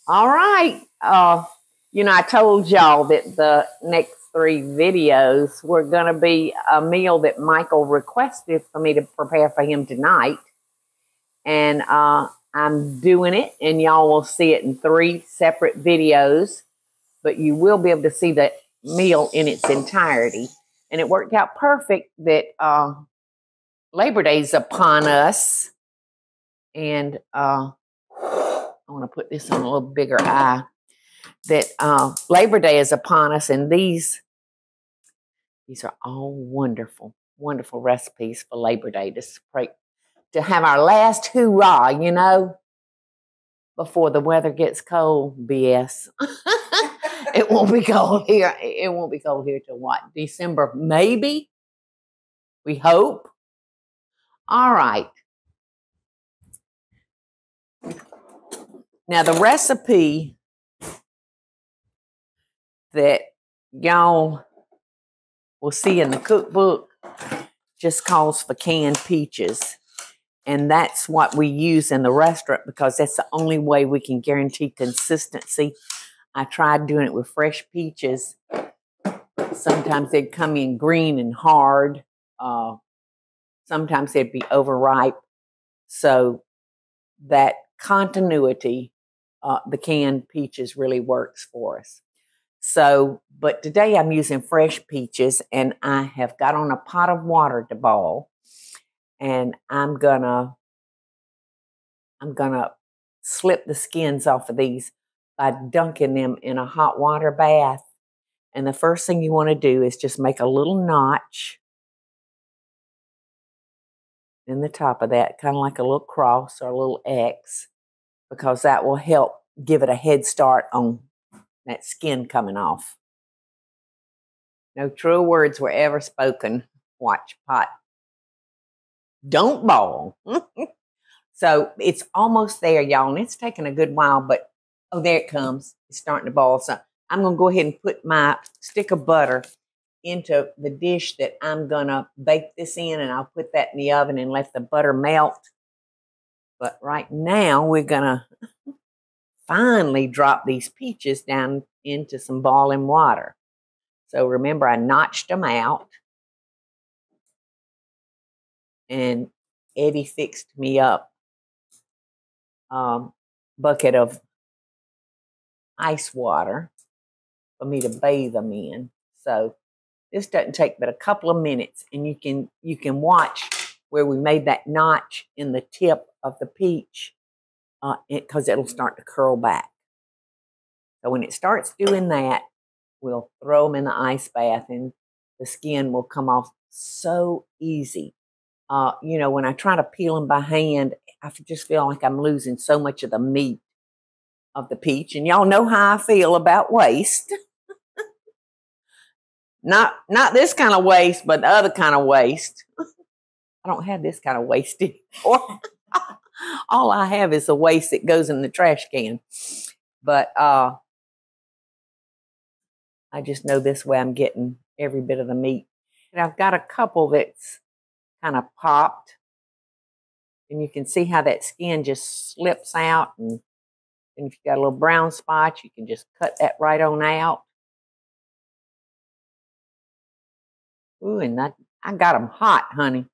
All right. I told y'all that the next three videos were going to be a meal that Michael requested for me to prepare for him tonight. And I'm doing it, and y'all will see it in three separate videos, but you will be able to see the meal in its entirety. And it worked out perfect that Labor Day is upon us. And I want to put this on a little bigger eye. That Labor Day is upon us, and these are all wonderful, wonderful recipes for Labor Day to have our last hoorah, before the weather gets cold. BS. It won't be cold here. It won't be cold here till what? December, maybe? We hope. All right. Now, the recipe that y'all will see in the cookbook just calls for canned peaches. And that's what we use in the restaurant because that's the only way we can guarantee consistency. I tried doing it with fresh peaches. Sometimes they'd come in green and hard. Sometimes they'd be overripe. So that continuity, the canned peaches really works for us. So, but today I'm using fresh peaches, and I have got on a pot of water to boil, and I'm gonna slip the skins off of these by dunking them in a hot water bath. And the first thing you want to do is just make a little notch in the top of that, kind of like a little cross or a little X, because that will help give it a head start on that skin coming off. No true words were ever spoken. Watch pot. Don't boil. So it's almost there, y'all, and it's taking a good while, but oh, there it comes. It's starting to boil. So I'm going to go ahead and put my stick of butter into the dish that I'm going to bake this in, and I'll put that in the oven and let the butter melt. But right now, we're going to finally drop these peaches down into some boiling water. So remember, I notched them out, and Eddie fixed me up bucket of ice water for me to bathe them in. So this doesn't take but a couple of minutes, and you can watch where we made that notch in the tip of the peach because it'll start to curl back. So when it starts doing that, we'll throw them in the ice bath, and the skin will come off so easy. When I try to peel them by hand, I just feel like I'm losing so much of the meat of the peach. And y'all know how I feel about waste. Not this kind of waste, but the other kind of waste. I don't have this kind of waste anymore. All I have is the waste that goes in the trash can. But I just know this way I'm getting every bit of the meat. And I've got a couple that's kind of popped. And you can see how that skin just slips out. And if you got a little brown spot, you can just cut that right on out. Ooh, and I got them hot, honey.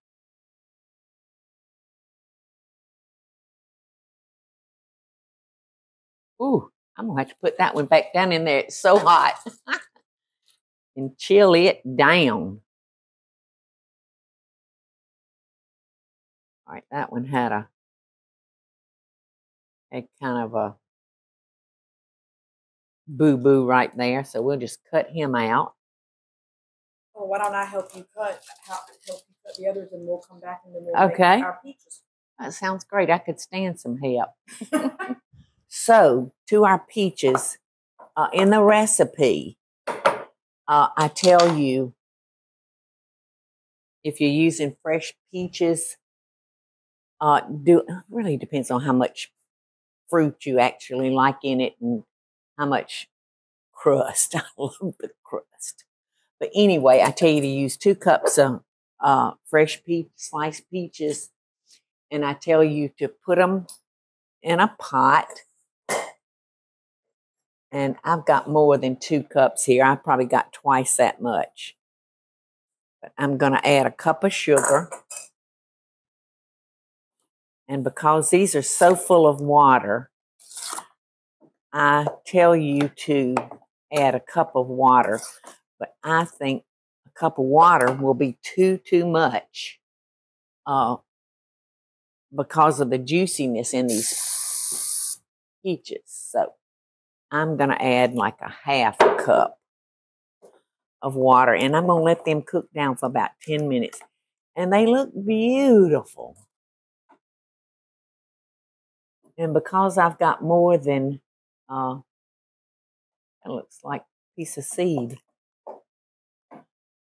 Ooh, I'm going to have to put that one back down in there. It's so hot. And chill it down. All right, that one had a kind of a boo-boo right there. So we'll just cut him out. Well, why don't I help you cut the others, and we'll come back and then we'll make our peaches. That sounds great. I could stand some help. So, to our peaches, in the recipe, I tell you, if you're using fresh peaches, really depends on how much fruit you actually like in it and how much crust. I love the crust. But anyway, I tell you to use 2 cups of fresh sliced peaches, and I tell you to put them in a pot And I've got more than 2 cups here. I've probably got twice that much. But I'm going to add a cup of sugar. And because these are so full of water, I tell you to add a cup of water. But I think a cup of water will be too much because of the juiciness in these peaches. So I'm going to add like a half a cup of water, and I'm going to let them cook down for about 10 minutes. And they look beautiful. And because I've got more than, it looks like a piece of seed.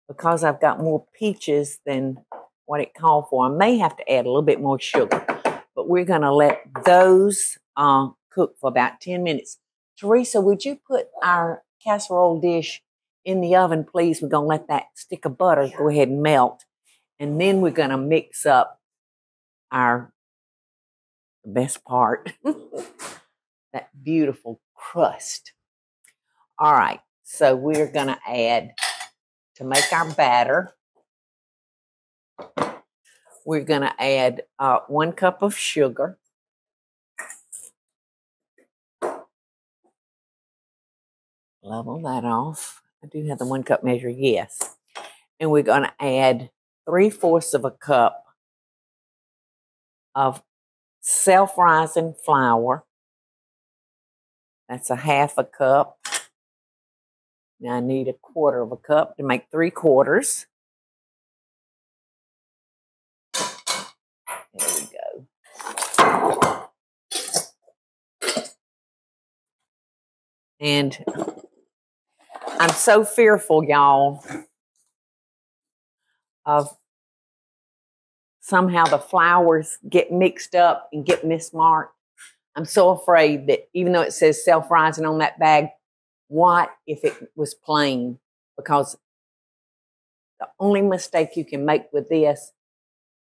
Because I've got more peaches than what it called for, I may have to add a little bit more sugar. But we're going to let those cook for about 10 minutes. Teresa, would you put our casserole dish in the oven, please? We're going to let that stick of butter go ahead and melt. And then we're going to mix up the best part, that beautiful crust. All right, so we're going to add, to make our batter, we're going to add 1 cup of sugar. Level that off. I do have the 1 cup measure, yes. And we're going to add 3/4 of a cup of self-rising flour. That's a half a cup. Now I need 1/4 of a cup to make 3/4. There we go. And I'm so fearful, y'all, of somehow the flours get mixed up and get mismarked. I'm so afraid that even though it says self-rising on that bag, what if it was plain? Because the only mistake you can make with this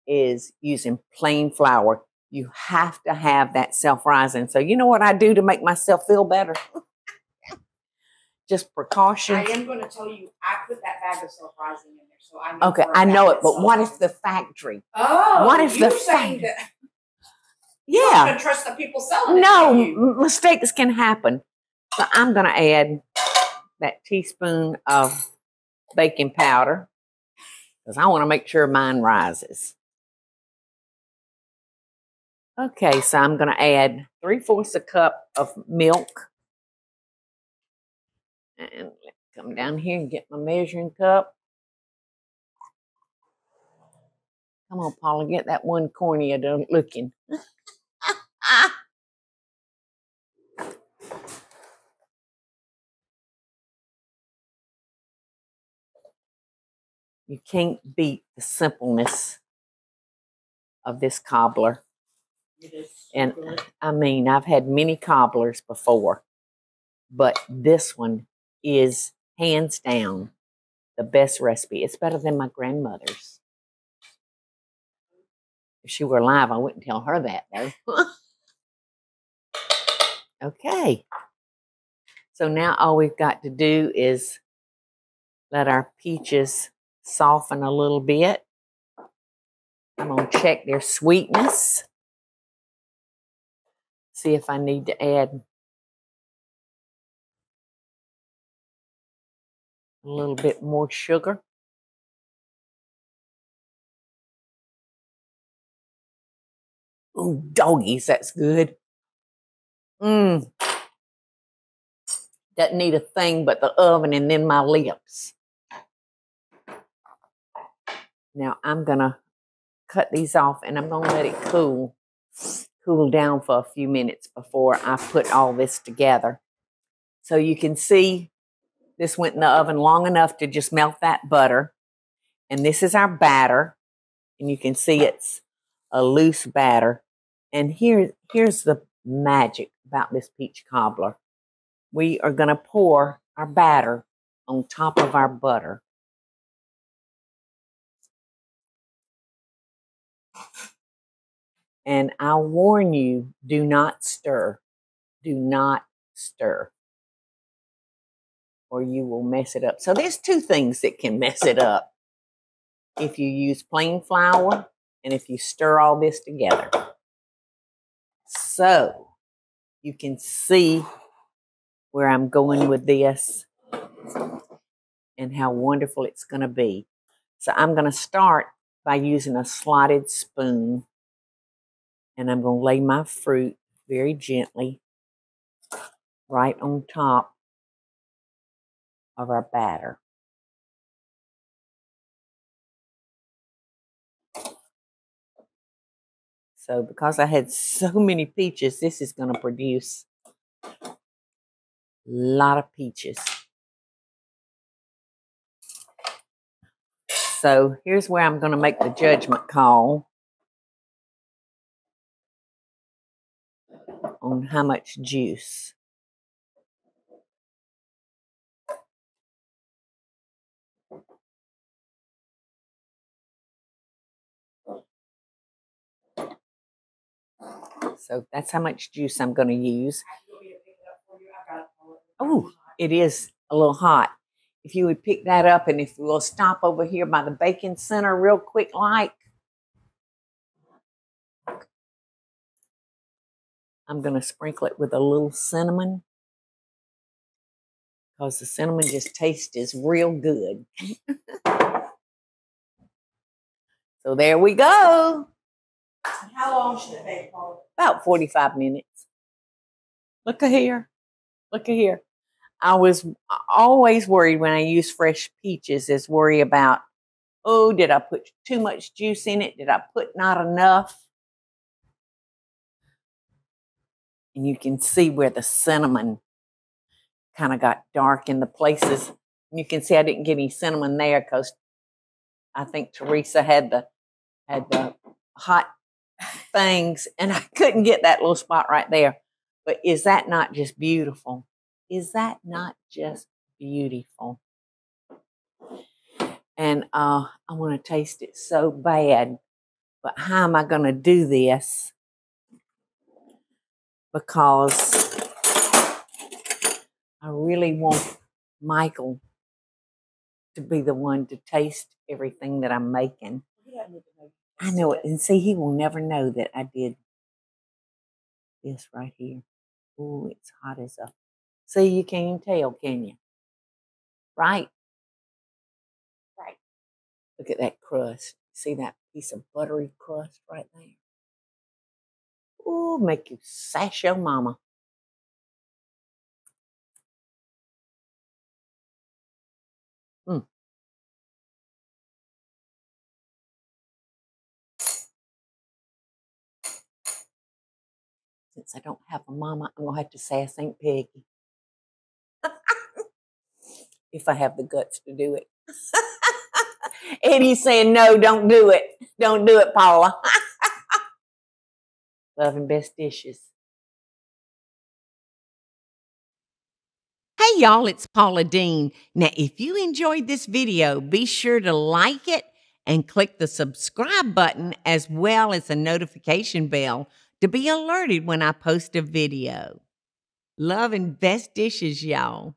is using plain flour. You have to have that self-rising. So you know what I do to make myself feel better? Just precautions. I am going to tell you, I put that bag of self-rising in there, so I know. Okay, I know it, but what if the factory? Oh, what if you're the saying factory? That yeah. You're not going to trust the people selling it. No, mistakes can happen. So I'm going to add that teaspoon of baking powder because I want to make sure mine rises. Okay, so I'm going to add 3/4 a cup of milk. And come down here and get my measuring cup. Come on, Paula, get that one cornea done looking. You can't beat the simpleness of this cobbler. And I mean, I've had many cobblers before, but this one is hands down the best recipe. It's better than my grandmother's. If she were alive, I wouldn't tell her that, though. Okay. So now all we've got to do is let our peaches soften a little bit. I'm going to check their sweetness. See if I need to add a little bit more sugar. Ooh, doggies, that's good. Doesn't need a thing but the oven and then my lips. Now I'm going to cut these off and I'm going to let it cool down for a few minutes before I put all this together. So you can see this went in the oven long enough to just melt that butter. And this is our batter. And you can see it's a loose batter. And here's the magic about this peach cobbler. We are going to pour our batter on top of our butter. And I'll warn you, do not stir. Do not stir. or you will mess it up. So there's two things that can mess it up. If you use plain flour and if you stir all this together. So you can see where I'm going with this and how wonderful it's going to be. So I'm going to start by using a slotted spoon, and I'm going to lay my fruit very gently right on top of our batter. So because I had so many peaches, this is going to produce a lot of peaches. So here's where I'm going to make the judgment call on how much juice. So that's how much juice I'm going to use. Oh, it is a little hot. If you would pick that up, and if we'll stop over here by the baking center real quick like. I'm going to sprinkle it with a little cinnamon because the cinnamon just tastes real good. So there we go. How long should it bake, Paula? About 45 minutes. Look at here. Look at here. I was always worried when I use fresh peaches is worry about, oh, did I put too much juice in it? Did I put not enough? And you can see where the cinnamon kind of got dark in the places. You can see I didn't get any cinnamon there because I think Teresa had the hot things, and I couldn't get that little spot right there. But is that not just beautiful? Is that not just beautiful? And I want to taste it so bad. But how am I going to do this? Because I really want Michael to be the one to taste everything that I'm making. I know it. And see, he will never know that I did this right here. Oh, it's hot as a... See, you can't even tell, can you? Right? Right. Look at that crust. See that piece of buttery crust right there? Ooh, make you sash your mama. Since I don't have a mama, I'm going to have to sass Aunt Peggy. If I have the guts to do it. Eddie's saying, no, don't do it. Don't do it, Paula. Love and best dishes. Hey, y'all, it's Paula Deen. Now, if you enjoyed this video, be sure to like it and click the subscribe button as well as the notification bell to be alerted when I post a video. Love and best dishes, y'all.